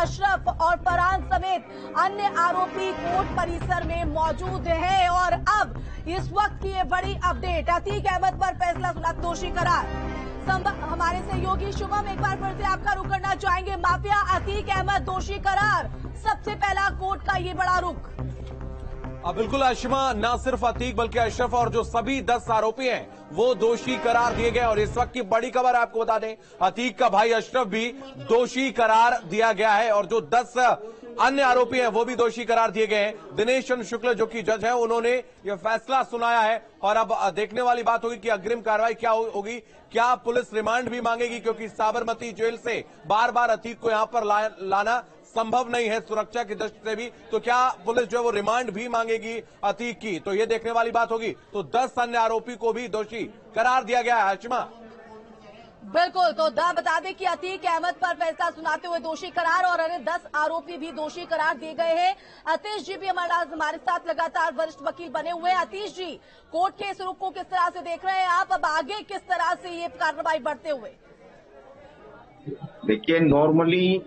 अशरफ और फरहान समेत अन्य आरोपी कोर्ट परिसर में मौजूद हैं। और अब इस वक्त की ये बड़ी अपडेट, अतीक अहमद पर फैसला सुना, दोषी करार। हमारे सहयोगी शुभम एक बार फिर से आपका रुख करना चाहेंगे। माफिया अतीक अहमद दोषी करार, सबसे पहला कोर्ट का ये बड़ा रुख। बिल्कुल आशिमा, न सिर्फ अतीक बल्कि अशरफ और जो सभी 10 आरोपी हैं वो दोषी करार दिए गए। और इस वक्त की बड़ी खबर आपको बता दें, अतीक का भाई अशरफ भी दोषी करार दिया गया है और जो 10 अन्य आरोपी हैं वो भी दोषी करार दिए गए हैं। दिनेश चंद्र शुक्ल जो कि जज हैं, उन्होंने यह फैसला सुनाया है। और अब देखने वाली बात होगी कि अग्रिम कार्रवाई क्या होगी। क्या पुलिस रिमांड भी मांगेगी, क्योंकि साबरमती जेल से बार बार अतीक को यहां पर लाना संभव नहीं है सुरक्षा की दृष्टि से भी। तो क्या पुलिस जो है वो रिमांड भी मांगेगी अतीक की, तो ये देखने वाली बात होगी। तो 10 अन्य आरोपी को भी दोषी करार दिया गया है। आशिमा बिल्कुल, तो बता दें कि अतीक अहमद पर फैसला सुनाते हुए दोषी करार और अन्य 10 आरोपी भी दोषी करार दिए गए हैं। अतीश जी भी हमारे साथ लगातार वरिष्ठ वकील बने हुए हैं। अतीश जी, कोर्ट के इस रुख को किस तरह से देख रहे हैं आप? अब आगे किस तरह से ये कार्रवाई बढ़ते हुए? देखिए, नॉर्मली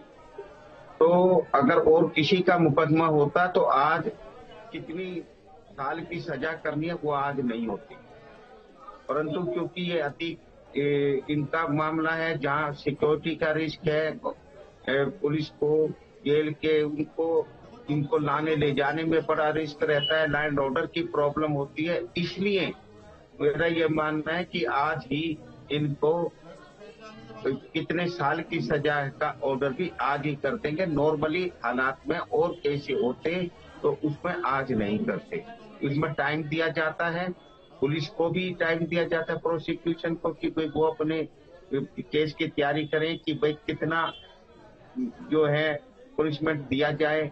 तो अगर और किसी का मुकदमा होता तो आज कितनी साल की सजा करनी है वो आज नहीं होती, परंतु क्योंकि ये अतीक इनका मामला है जहां सिक्योरिटी का रिस्क है, पुलिस को जेल के इनको लाने ले जाने में बड़ा रिस्क रहता है, लैंड ऑर्डर की प्रॉब्लम होती है, इसलिए मेरा ये मानना है कि आज ही इनको कितने साल की सजा का ऑर्डर भी आज ही कर देंगे। नॉर्मली हालात में और कैसे होते तो उसमें आज नहीं करते। इसमें टाइम दिया जाता है, पुलिस को भी टाइम दिया जाता है, प्रोसिक्यूशन को, कि भाई वो अपने केस की तैयारी करें कि भाई कितना जो है पनिशमेंट दिया जाए,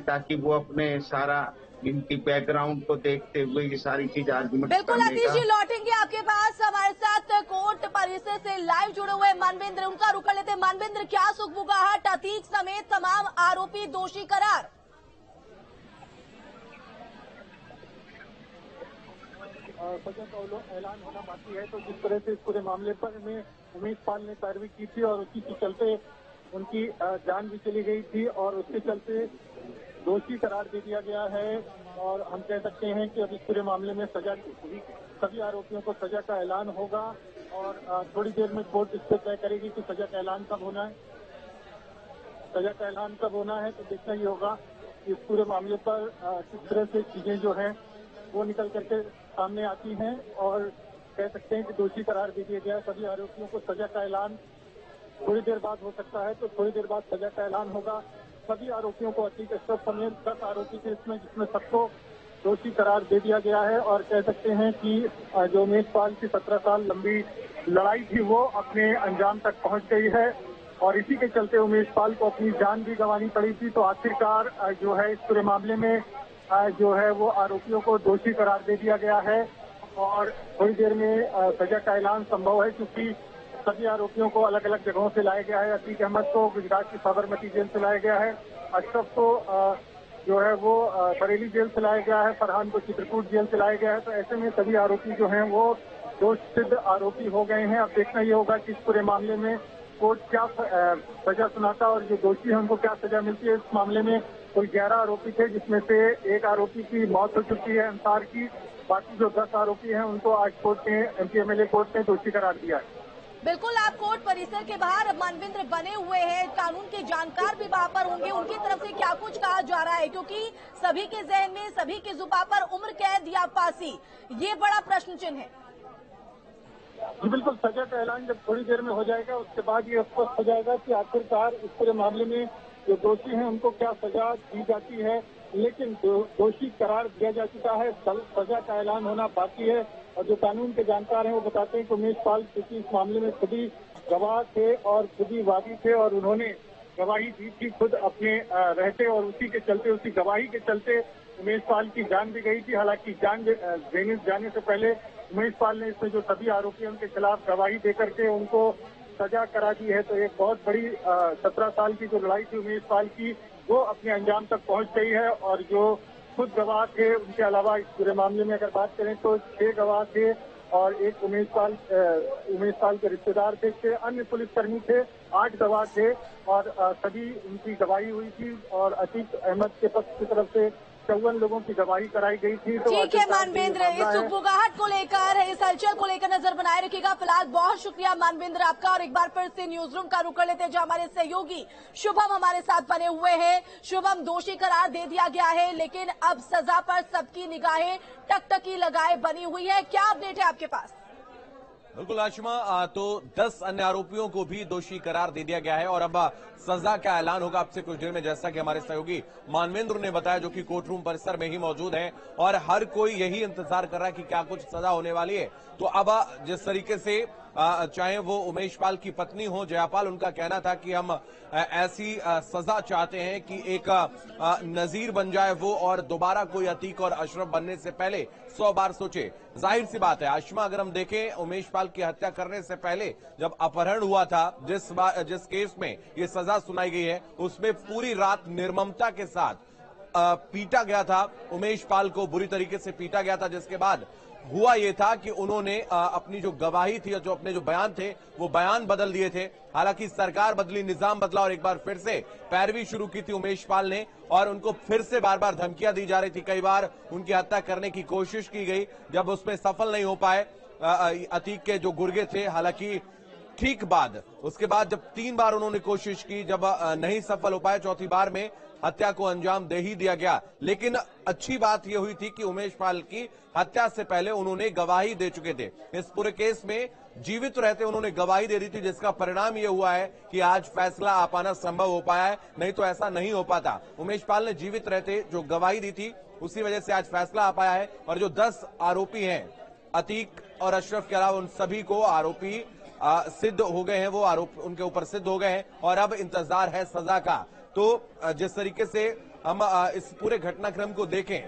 ताकि वो अपने सारा इनकी बैकग्राउंड को देखते हुए ये सारी चीज आर्गुमेंट। बिल्कुल अतीश जी, लौटेंगे आपके पास। हमारे साथ कोर्ट परिसर से लाइव जुड़े हुए मनविंद्र, उनका रुख कर लेते हैं। मनविंद्र, क्या सुगबुगाहट, अतीक समेत तमाम आरोपी दोषी करार? सजा का ऐलान होना बाकी है। तो जिस तरह से इस पूरे मामले पर में उमेश पाल ने पैरवी की थी और उसी के चलते उनकी जान भी चली गई थी और उसके चलते दोषी करार दे दिया गया है। और हम कह सकते हैं कि अब इस पूरे मामले में सजा सभी आरोपियों को सजा का ऐलान होगा और थोड़ी देर में कोर्ट इस पर तय करेगी कि सजा का ऐलान कब होना है। सजा का ऐलान कब होना है तो देखना ही होगा कि इस पूरे मामले पर किस तरह से चीजें जो है वो निकल करके सामने आती हैं। और कह सकते हैं कि दोषी करार दे दिया गया है। सभी आरोपियों को सजा का ऐलान थोड़ी देर बाद हो सकता है, तो थोड़ी देर बाद सजा का ऐलान होगा। सभी आरोपियों को अतीक अशरफ समेत 10 आरोपी थे इसमें, जिसमें सबको दोषी करार दे दिया गया है। और कह सकते हैं कि जो उमेश पाल की 17 साल लंबी लड़ाई थी वो अपने अंजाम तक पहुंच गई है और इसी के चलते उमेश पाल को अपनी जान भी गंवानी पड़ी थी। तो आखिरकार जो है इस पूरे मामले में जो है वो आरोपियों को दोषी करार दे दिया गया है और थोड़ी देर में सजा का ऐलान संभव है, क्योंकि सभी आरोपियों को अलग अलग जगहों से लाया गया है। अतीक अहमद को गुजरात की साबरमती जेल से लाया गया है, अशरफ को जो है वो बरेली जेल से लाया गया है, फरहान को चित्रकूट जेल से लाया गया है। तो ऐसे में सभी आरोपी जो हैं वो दोष सिद्ध आरोपी हो गए हैं। अब देखना ये होगा कि इस पूरे मामले में कोर्ट क्या सजा सुनाता और जो दोषी है उनको क्या सजा मिलती है। इस मामले में कुल 11 आरोपी थे, जिसमें से एक आरोपी की मौत हो चुकी है अंसार की। बाकी जो 10 आरोपी हैं उनको आज कोर्ट ने एमपीएमएलए कोर्ट ने दोषी करार दिया है। बिल्कुल, आप कोर्ट परिसर के बाहर मनविंद्र बने हुए हैं, कानून के जानकार भी वहां पर होंगे, उनकी तरफ से क्या कुछ कहा जा रहा है? क्योंकि सभी के जहन में, सभी के जुबान पर उम्र कैद या फांसी, ये बड़ा प्रश्न चिन्ह है। जी बिल्कुल, सजा का ऐलान जब थोड़ी देर में हो जाएगा उसके बाद ये स्पष्ट हो जाएगा कि आखिरकार इस पूरे मामले में जो दोषी हैं उनको क्या सजा दी जाती है। लेकिन दोषी करार दिया जा चुका है, सजा का ऐलान होना बाकी है। और जो कानून के जानकार हैं वो बताते हैं कि उमेश पाल क्योंकि इस मामले में खुद ही गवाह थे और खुद ही वादी थे और उन्होंने गवाही दी थी खुद अपने रहते, और उसी के चलते, उसी गवाही के चलते उमेश पाल की जान भी गई थी। हालांकि जान देने जाने से पहले उमेश पाल ने इसमें जो सभी आरोपी उनके खिलाफ गवाही देकर के उनको सजा करा दी है। तो एक बहुत बड़ी 17 साल की जो लड़ाई थी उमेश पाल की, वो अपने अंजाम तक पहुंच गई है। और जो खुद गवाह थे, उनके अलावा इस पूरे मामले में अगर बात करें तो 6 गवाह थे और एक उमेश पाल के रिश्तेदार थे, 6 अन्य पुलिसकर्मी थे, 8 गवाह थे और सभी उनकी गवाही हुई थी और अतीक अहमद के पक्ष की तरफ से 54 लोगों की गवाही कराई गई थी। तो ठीक है मानवेंद्र, इस उपबुगाहट को लेकर, इस हलचल को लेकर नजर बनाए रखिएगा। फिलहाल बहुत शुक्रिया मानवेंद्र आपका। और एक बार फिर से न्यूज रूम का रुख कर लेते हैं, जो हमारे सहयोगी शुभम हमारे साथ बने हुए हैं। शुभम, दोषी करार दे दिया गया है, लेकिन अब सजा पर सबकी निगाहें टकटकी लगाए बनी हुई है। क्या अपडेट है आपके पास? बिल्कुल आशिमा, तो 10 अन्य आरोपियों को भी दोषी करार दे दिया गया है और अब सजा का ऐलान होगा आपसे कुछ देर में, जैसा कि हमारे सहयोगी मानवेंद्र ने बताया, जो कि कोर्ट रूम परिसर में ही मौजूद हैं और हर कोई यही इंतजार कर रहा है कि क्या कुछ सजा होने वाली है। तो अब जिस तरीके से चाहे वो उमेश पाल की पत्नी हो जयापाल, उनका कहना था कि हम ऐसी सजा चाहते हैं कि एक नजीर बन जाए वो और दोबारा कोई अतीक और अशरफ बनने से पहले 100 बार सोचे। जाहिर सी बात है आशिमा, अगर हम देखें उमेश पाल की हत्या करने से पहले जब अपहरण हुआ था, जिस केस में ये सजा सुनाई गई है, उसमें पूरी रात निर्ममता के साथ पीटा गया था। उमेश पाल को बुरी तरीके से पीटा गया था, जिसके बाद हुआ ये था कि उन्होंने अपनी जो गवाही थी, जो अपने जो बयान थे, वो बयान बदल दिए थे। हालांकि सरकार बदली, निजाम बदला और एक बार फिर से पैरवी शुरू की थी उमेश पाल ने और उनको फिर से बार बार धमकियां दी जा रही थी। कई बार उनकी हत्या करने की कोशिश की गई, जब उसमें सफल नहीं हो पाए अतीक के जो गुर्गे थे। हालांकि ठीक बाद, उसके बाद जब 3 बार उन्होंने कोशिश की, जब नहीं सफल हो पाए, चौथी बार में हत्या को अंजाम दे ही दिया गया। लेकिन अच्छी बात यह हुई थी कि उमेश पाल की हत्या से पहले उन्होंने गवाही दे चुके थे। इस पूरे केस में जीवित रहते उन्होंने गवाही दे दी थी, जिसका परिणाम यह हुआ है कि आज फैसला आ पाना संभव हो पाया है, नहीं तो ऐसा नहीं हो पाता। उमेश पाल ने जीवित रहते जो गवाही दी थी, उसी वजह से आज फैसला आ पाया है और जो 10 आरोपी हैं, अतीक और अशरफ के अलावा, उन सभी को आरोपी सिद्ध हो गए हैं, वो आरोप उनके ऊपर सिद्ध हो गए हैं और अब इंतजार है सजा का। तो जिस तरीके से हम इस पूरे घटनाक्रम को देखें,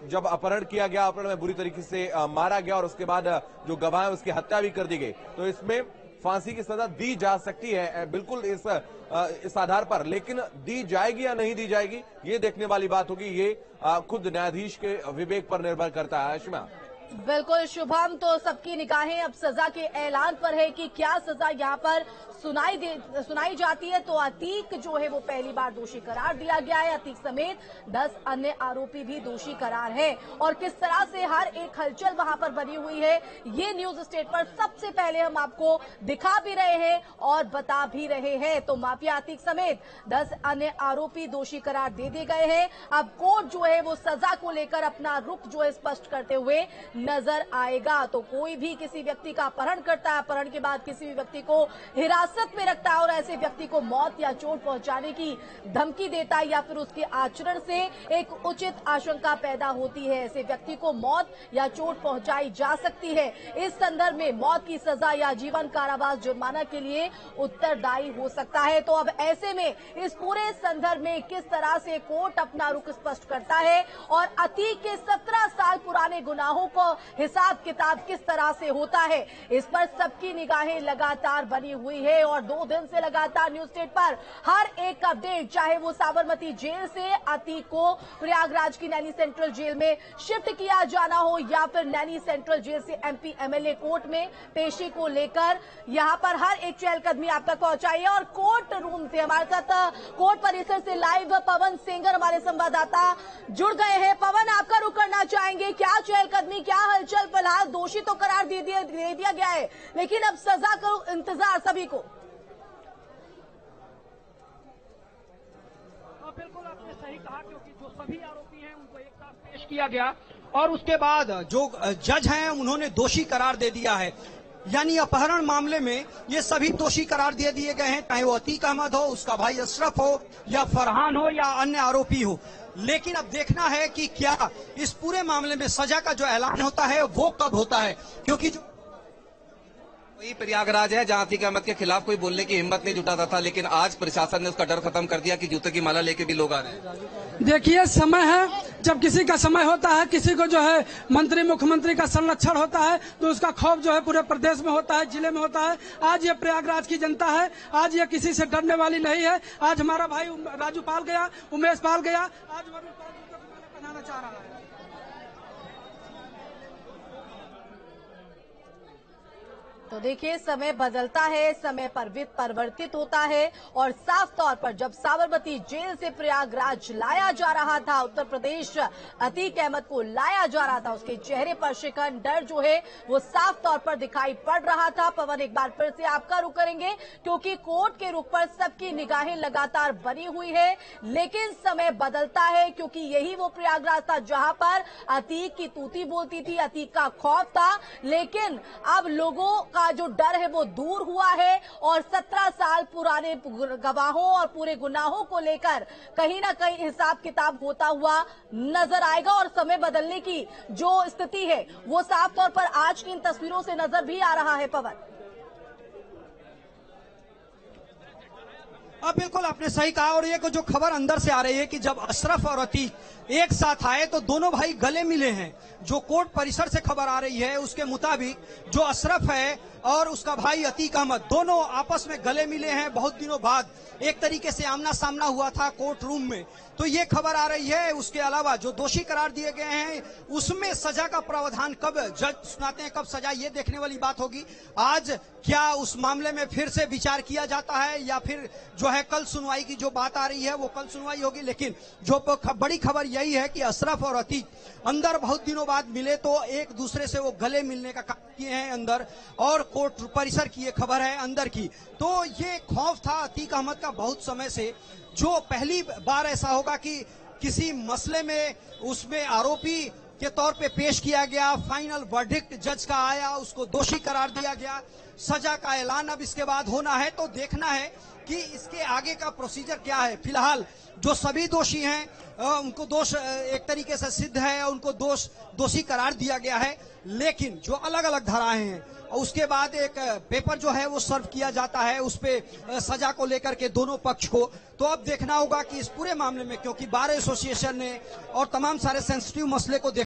जब अपहरण किया गया, अपहरण में बुरी तरीके से मारा गया और उसके बाद जो गवाह है उसकी हत्या भी कर दी गई, तो इसमें फांसी की सजा दी जा सकती है बिल्कुल इस आधार पर। लेकिन दी जाएगी या नहीं दी जाएगी, ये देखने वाली बात होगी। ये खुद न्यायाधीश के विवेक पर निर्भर करता है। आशिमा, बिल्कुल शुभम, तो सबकी निगाहें अब सजा के ऐलान पर है कि क्या सजा यहाँ पर सुनाई जाती है। तो अतीक जो है वो पहली बार दोषी करार दिया गया है, अतीक समेत 10 अन्य आरोपी भी दोषी करार है और किस तरह से हर एक हलचल वहां पर बनी हुई है, ये न्यूज स्टेट पर सबसे पहले हम आपको दिखा भी रहे हैं और बता भी रहे हैं। तो माफिया अतीक समेत 10 अन्य आरोपी दोषी करार दे दिए गए हैं। अब कोर्ट जो है वो सजा को लेकर अपना रुख जो है स्पष्ट करते हुए नजर आएगा। तो कोई भी किसी व्यक्ति का अपहरण करता है, अपहरण के बाद किसी भी व्यक्ति को हिरासत में रखता है और ऐसे व्यक्ति को मौत या चोट पहुंचाने की धमकी देता है या फिर उसके आचरण से एक उचित आशंका पैदा होती है, ऐसे व्यक्ति को मौत या चोट पहुंचाई जा सकती है। इस संदर्भ में मौत की सजा या जीवन कारावास जुर्माना के लिए उत्तरदायी हो सकता है। तो अब ऐसे में इस पूरे संदर्भ में किस तरह से कोर्ट अपना रुख स्पष्ट करता है और अतीक के 17 साल पुराने गुनाहों को हिसाब किताब किस तरह से होता है, इस पर सबकी निगाहें लगातार बनी हुई है और 2 दिन से लगातार न्यूज स्टेट पर हर एक अपडेट, चाहे वो साबरमती जेल से अतीक को प्रयागराज की नैनी सेंट्रल जेल में शिफ्ट किया जाना हो या फिर नैनी सेंट्रल जेल से एमपी एमएलए कोर्ट में पेशी को लेकर यहां पर हर एक चहलकदमी आप तक पहुंचाई है। और कोर्ट रूम से हमारे साथ कोर्ट परिसर से लाइव पवन सेंगर हमारे संवाददाता जुड़ गए हैं। पवन, आपका रुख करना चाहेंगे, क्या चहलकदमी, क्या हलचल? फिलहाल दोषी तो करार दे दिया गया है, लेकिन अब सजा का इंतजार सभी को। बिल्कुल आपने सही कहा, क्योंकि जो सभी आरोपी हैं उनको एक साथ पेश किया गया और उसके बाद जो जज हैं उन्होंने दोषी करार दे दिया है। यानी अपहरण मामले में ये सभी दोषी करार दे दिए गए हैं, चाहे वो अतीक अहमद हो, उसका भाई अशरफ हो या फरहान हो या अन्य आरोपी हो। लेकिन अब देखना है कि क्या इस पूरे मामले में सजा का जो ऐलान होता है वो कब होता है, क्योंकि जो वही प्रयागराज है जहां अतीक अहमद के खिलाफ कोई बोलने की हिम्मत नहीं जुटाता था, लेकिन आज प्रशासन ने उसका डर खत्म कर दिया कि जूते की माला लेके भी लोग आ रहे हैं। देखिए, समय है, जब किसी का समय होता है, किसी को जो है मंत्री मुख्यमंत्री का संरक्षण होता है, तो उसका खौफ जो है पूरे प्रदेश में होता है, जिले में होता है। आज ये प्रयागराज की जनता है, आज ये किसी से डरने वाली नहीं है। आज हमारा भाई राजू पाल गया, उमेश पाल गया, आज वरुण पाल बनाना चाह रहा है। तो देखिए, समय बदलता है, समय परिवर्तित होता है और साफ तौर पर जब साबरमती जेल से प्रयागराज लाया जा रहा था, उत्तर प्रदेश अतीक अहमद को लाया जा रहा था, उसके चेहरे पर शिकन, डर जो है वो साफ तौर पर दिखाई पड़ रहा था। पवन, एक बार फिर से आपका रुख करेंगे क्योंकि कोर्ट के रुख पर सबकी निगाहें लगातार बनी हुई है, लेकिन समय बदलता है क्योंकि यही वो प्रयागराज था जहां पर अतीक की तूती बोलती थी, अतीक का खौफ था, लेकिन अब लोगों का जो डर है वो दूर हुआ है और 17 साल पुराने गवाहों और पूरे गुनाहों को लेकर कहीं ना कहीं हिसाब किताब होता हुआ नजर आएगा। और समय बदलने की जो स्थिति है वो साफ तौर पर आज की इन तस्वीरों से नजर भी आ रहा है। पवन, बिल्कुल आपने सही कहा। और ये जो खबर अंदर से आ रही है कि जब अशरफ और अतीक एक साथ आए तो दोनों भाई गले मिले हैं। जो कोर्ट परिसर से खबर आ रही है उसके मुताबिक जो अशरफ है और उसका भाई अतीक अहमद दोनों आपस में गले मिले हैं। बहुत दिनों बाद एक तरीके से आमना सामना हुआ था कोर्ट रूम में, तो ये खबर आ रही है। उसके अलावा जो दोषी करार दिए गए हैं उसमें सजा का प्रावधान कब जज सुनाते हैं, कब सजा, ये देखने वाली बात होगी। आज क्या उस मामले में फिर से विचार किया जाता है या फिर जो है कल सुनवाई की जो बात आ रही है वो कल सुनवाई होगी। लेकिन जो बड़ी खबर यही है कि अशरफ और अतीक अंदर बहुत दिनों बाद मिले तो एक दूसरे से वो गले मिलने का काम किए हैं अंदर, और कोर्ट परिसर की ये खबर है अंदर की। तो ये खौफ था अतीक अहमद का बहुत समय से, जो पहली बार ऐसा होगा कि किसी मसले में उसमें आरोपी के तौर पे पेश किया गया, फाइनल वर्डिक्ट जज का आया, उसको दोषी करार दिया गया, सजा का ऐलान अब इसके बाद होना है। तो देखना है कि इसके आगे का प्रोसीजर क्या है। फिलहाल जो सभी दोषी हैं उनको दोष एक तरीके से सिद्ध है, उनको दोषी करार दिया गया है, लेकिन जो अलग अलग धाराएं हैं उसके बाद एक पेपर जो है वो सर्व किया जाता है उस पे सजा को लेकर के दोनों पक्ष को। तो अब देखना होगा कि इस पूरे मामले में, क्योंकि बार एसोसिएशन ने और तमाम सारे सेंसिटिव मसले को